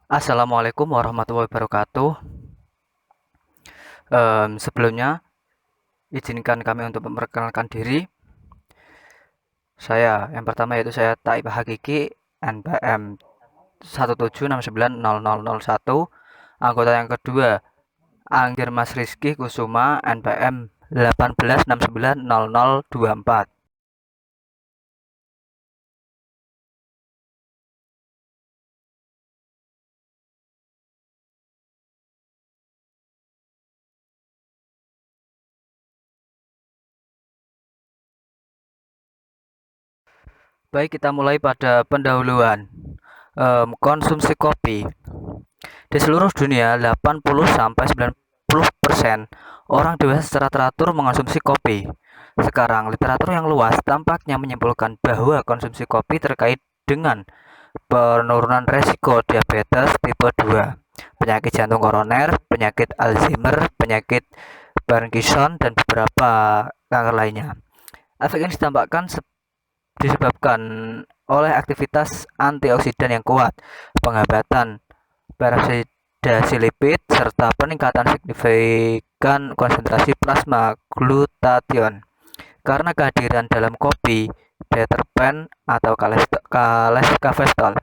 Assalamualaikum warahmatullahi wabarakatuh. Sebelumnya, izinkan kami untuk memperkenalkan diri. Yang pertama yaitu saya Taib Hakiki, NPM 176900001. Anggota yang kedua, Anggir Mas Rizky Kusuma, NPM 18690024. Baik, kita mulai pada pendahuluan. Konsumsi kopi. Di seluruh dunia, 80-90% orang dewasa secara teratur mengonsumsi kopi. Sekarang, literatur yang luas tampaknya menyimpulkan bahwa konsumsi kopi terkait dengan penurunan resiko diabetes tipe 2, penyakit jantung koroner, penyakit Alzheimer, penyakit Parkinson, dan beberapa kanker lainnya. Efek ini disebabkan oleh aktivitas antioksidan yang kuat, penghambatan peroxidasi lipid, serta peningkatan signifikan konsentrasi plasma glutathione. Karena kehadiran dalam kopi terpen atau kafestol,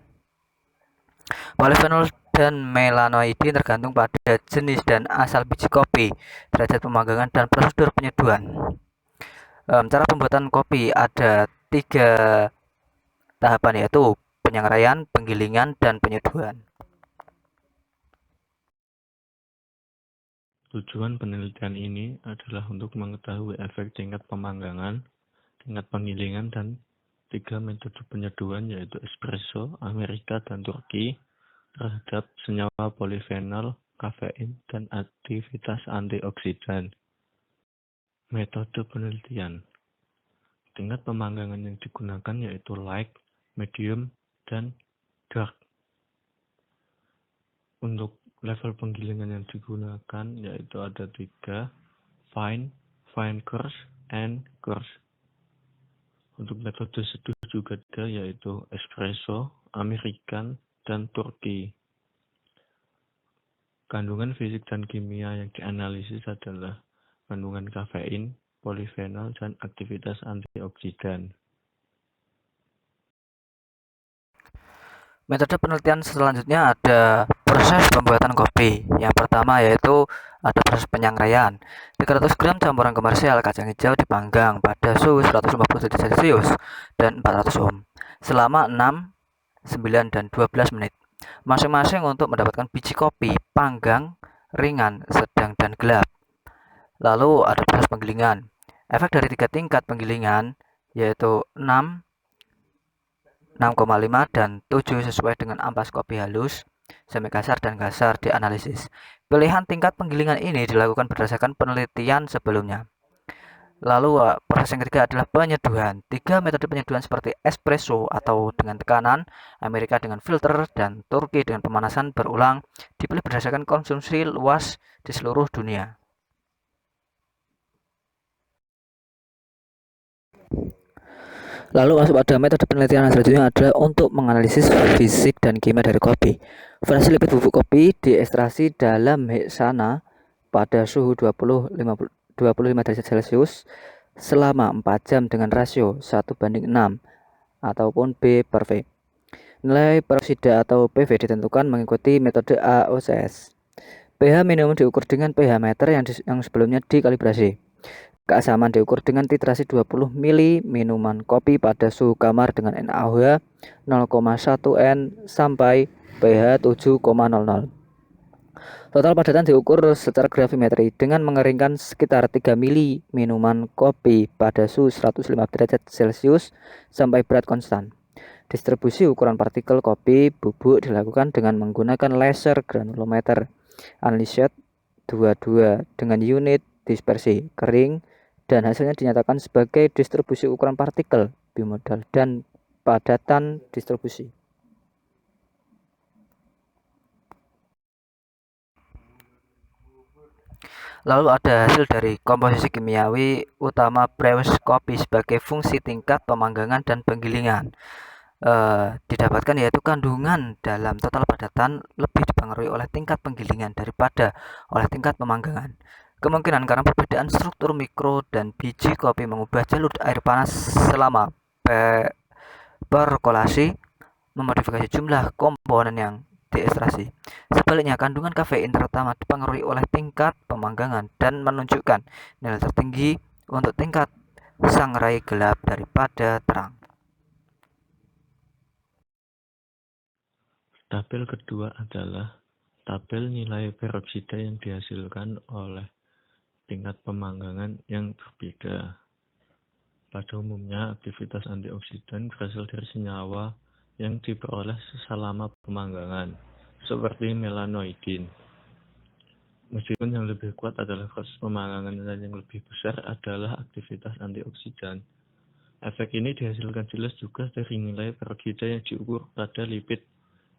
polifenol dan melanoidi tergantung pada jenis dan asal biji kopi, derajat pemanggangan, dan prosedur penyeduhan. Cara pembuatan kopi ada 3 tahapan, yaitu penyangrai, penggilingan, dan penyeduhan. Tujuan penelitian ini adalah untuk mengetahui efek tingkat pemanggangan, tingkat penggilingan, dan 3 metode penyeduhan yaitu espresso, Amerika, dan Turki terhadap senyawa polifenol, kafein, dan aktivitas antioksidan. Metode penelitian. Tingkat pemanggangan yang digunakan yaitu light, medium, dan dark. Untuk level penggilingan yang digunakan yaitu ada 3, fine, coarse, and coarse. Untuk metode seduh juga ada yaitu espresso, American, dan Turki. Kandungan fisik dan kimia yang dianalisis adalah kandungan kafein, polifenol, dan aktivitas antioksidan. Metode penelitian selanjutnya ada proses pembuatan kopi. Yang pertama yaitu ada proses penyangraian. 300 gram campuran komersial kacang hijau dipanggang pada suhu 150 derajat Celcius dan 400 ohm selama 6, 9, dan 12 menit. Masing-masing untuk mendapatkan biji kopi panggang, ringan, sedang, dan gelap. Lalu ada proses penggilingan. Efek dari 3 tingkat penggilingan yaitu 6, 6,5, dan 7 sesuai dengan ampas kopi halus, semi kasar, dan kasar dianalisis. Pilihan tingkat penggilingan ini dilakukan berdasarkan penelitian sebelumnya. Lalu proses yang ketiga adalah penyeduhan. 3 metode penyeduhan seperti espresso atau dengan tekanan, Amerika dengan filter, dan Turki dengan pemanasan berulang dipilih berdasarkan konsumsi luas di seluruh dunia. Lalu masuk pada metode penelitian selanjutnya adalah untuk menganalisis fisik dan kimia dari kopi. Frasi lipid bubuk kopi diekstraksi dalam heksana pada suhu 25 derajat Celcius selama 4 jam dengan rasio 1:6 ataupun B per V. Nilai peroksida atau PV ditentukan mengikuti metode AOCS. pH minimum diukur dengan pH meter yang sebelumnya dikalibrasi. Keasaman diukur dengan titrasi 20 ml minuman kopi pada suhu kamar dengan NaOH 0,1 N sampai pH 7,00. Total padatan diukur secara gravimetri dengan mengeringkan sekitar 3 ml minuman kopi pada suhu 105 derajat Celcius sampai berat konstan. Distribusi ukuran partikel kopi bubuk dilakukan dengan menggunakan laser granulometer unleashed 22 dengan unit dispersi kering, dan hasilnya dinyatakan sebagai distribusi ukuran partikel bimodal dan padatan distribusi. Lalu ada hasil dari komposisi kimiawi utama proses kopi sebagai fungsi tingkat pemanggangan dan penggilingan. didapatkan yaitu kandungan dalam total padatan lebih dipengaruhi oleh tingkat penggilingan daripada oleh tingkat pemanggangan. Kemungkinan karena perbedaan struktur mikro dan biji kopi mengubah jalur air panas selama perkolasi memodifikasi jumlah komponen yang diekstraksi. Sebaliknya, kandungan kafein terutama dipengaruhi oleh tingkat pemanggangan dan menunjukkan nilai tertinggi untuk tingkat sangrai gelap daripada terang. Tabel kedua adalah tabel nilai peroksida yang dihasilkan oleh tingkat pemanggangan yang berbeda. Pada umumnya, aktivitas antioksidan berasal dari senyawa yang diperoleh selama pemanggangan, seperti melanoidin. Meskipun yang lebih kuat adalah proses pemanggangan dan yang lebih besar adalah aktivitas antioksidan. Efek ini dihasilkan jelas juga dari nilai peroksida yang diukur pada lipid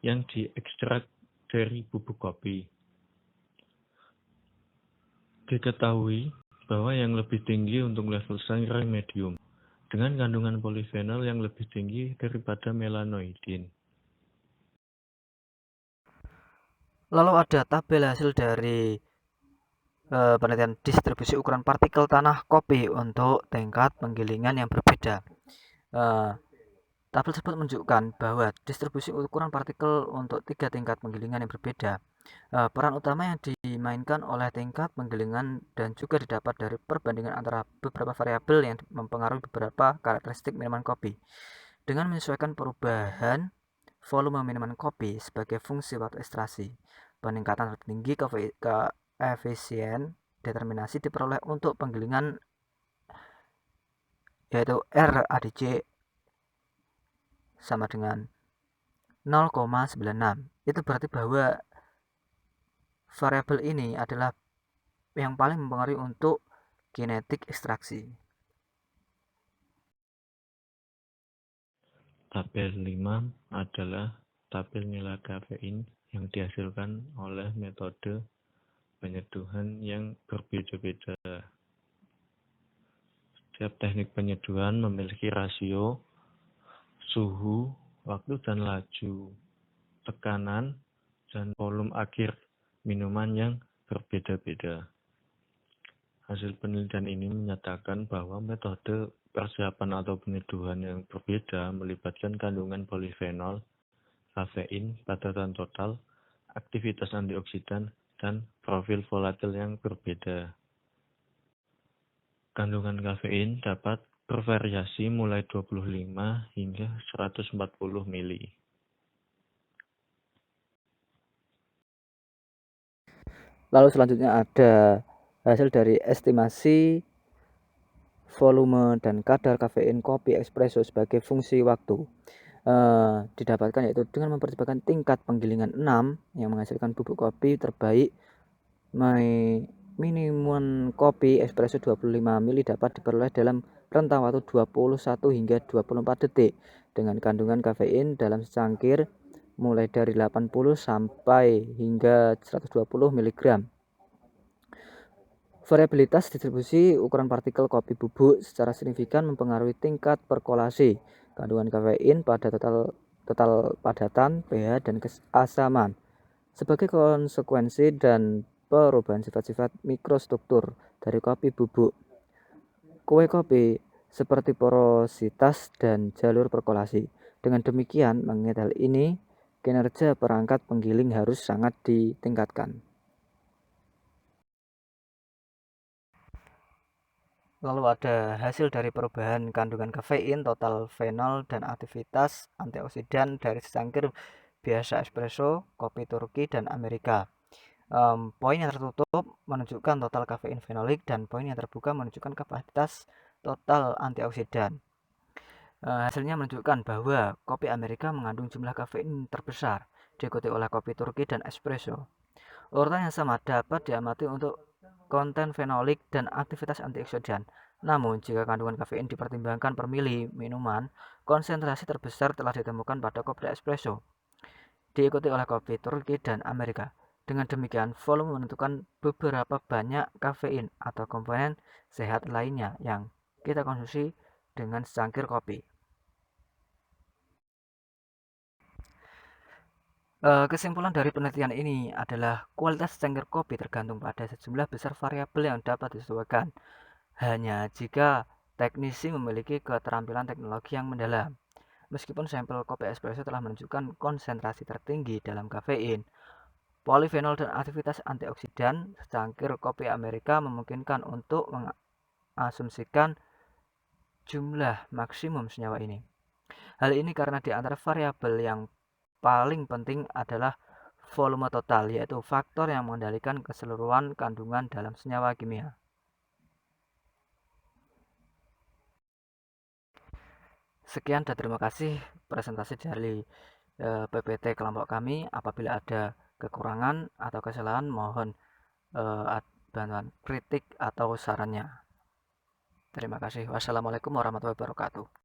yang diekstrak dari bubuk kopi. Diketahui bahwa yang lebih tinggi untuk level sangrai medium, dengan kandungan polifenol yang lebih tinggi daripada melanoidin. Lalu ada tabel hasil dari penelitian distribusi ukuran partikel tanah kopi untuk tingkat penggilingan yang berbeda. Tabel tersebut menunjukkan bahwa distribusi ukuran partikel untuk 3 tingkat penggilingan yang berbeda. Peran utama yang dimainkan oleh tingkat penggilingan dan juga didapat dari perbandingan antara beberapa variabel yang mempengaruhi beberapa karakteristik minuman kopi. Dengan menyesuaikan perubahan volume minuman kopi sebagai fungsi waktu ekstraksi, peningkatan tertinggi koefisien determinasi diperoleh untuk penggilingan yaitu RADC sama dengan 0,96. Itu berarti bahwa variabel ini adalah yang paling mempengaruhi untuk kinetik ekstraksi. Tabel 5 adalah tabel nilai kafein yang dihasilkan oleh metode penyeduhan yang berbeda-beda. Setiap teknik penyeduhan memiliki rasio, suhu, waktu dan laju, tekanan, dan volume akhir minuman yang berbeda-beda. Hasil penelitian ini menyatakan bahwa metode persiapan atau penyeduhan yang berbeda melibatkan kandungan polifenol, kafein, padatan total, aktivitas antioksidan, dan profil volatil yang berbeda. Kandungan kafein dapat bervariasi mulai 25 hingga 140 mili. Lalu selanjutnya ada hasil dari estimasi volume dan kadar kafein kopi espresso sebagai fungsi waktu. Didapatkan yaitu dengan mempertimbangkan tingkat penggilingan 6 yang menghasilkan bubuk kopi terbaik. Minimum kopi espresso 25 ml dapat diperoleh dalam rentang waktu 21 hingga 24 detik dengan kandungan kafein dalam secangkir mulai dari 80 sampai hingga 120 mg. Variabilitas distribusi ukuran partikel kopi bubuk secara signifikan mempengaruhi tingkat perkolasi, kandungan kafein pada total padatan, pH, dan keasaman. Sebagai konsekuensi dan perubahan sifat-sifat mikrostruktur dari kopi bubuk, kue kopi seperti porositas dan jalur perkolasi. Dengan demikian, mengingat hal ini, kinerja perangkat penggiling harus sangat ditingkatkan. Lalu ada hasil dari perubahan kandungan kafein, total fenol, dan aktivitas antioksidan dari secangkir biasa espresso, kopi Turki, dan Amerika. Poin yang tertutup menunjukkan total kafein fenolik dan poin yang terbuka menunjukkan kapasitas total antioksidan. Hasilnya menunjukkan bahwa kopi Amerika mengandung jumlah kafein terbesar, diikuti oleh kopi Turki dan espresso. Urutan yang sama dapat diamati untuk konten fenolik dan aktivitas antioksidan. Namun, jika kandungan kafein dipertimbangkan per mili minuman, konsentrasi terbesar telah ditemukan pada kopi espresso, diikuti oleh kopi Turki dan Amerika. Dengan demikian, volume menentukan beberapa banyak kafein atau komponen sehat lainnya yang kita konsumsi dengan secangkir kopi. Kesimpulan dari penelitian ini adalah kualitas cangkir kopi tergantung pada sejumlah besar variabel yang dapat disesuaikan hanya jika teknisi memiliki keterampilan teknologi yang mendalam. Meskipun sampel kopi espresso telah menunjukkan konsentrasi tertinggi dalam kafein, polifenol dan aktivitas antioksidan, secangkir kopi Amerika memungkinkan untuk mengasumsikan jumlah maksimum senyawa ini. Hal ini karena di antara variabel yang paling penting adalah volume total, yaitu faktor yang mengendalikan keseluruhan kandungan dalam senyawa kimia. Sekian dan terima kasih presentasi dari PPT kelompok kami. Apabila ada kekurangan atau kesalahan, mohon bantuan kritik atau sarannya. Terima kasih. Wassalamualaikum warahmatullahi wabarakatuh.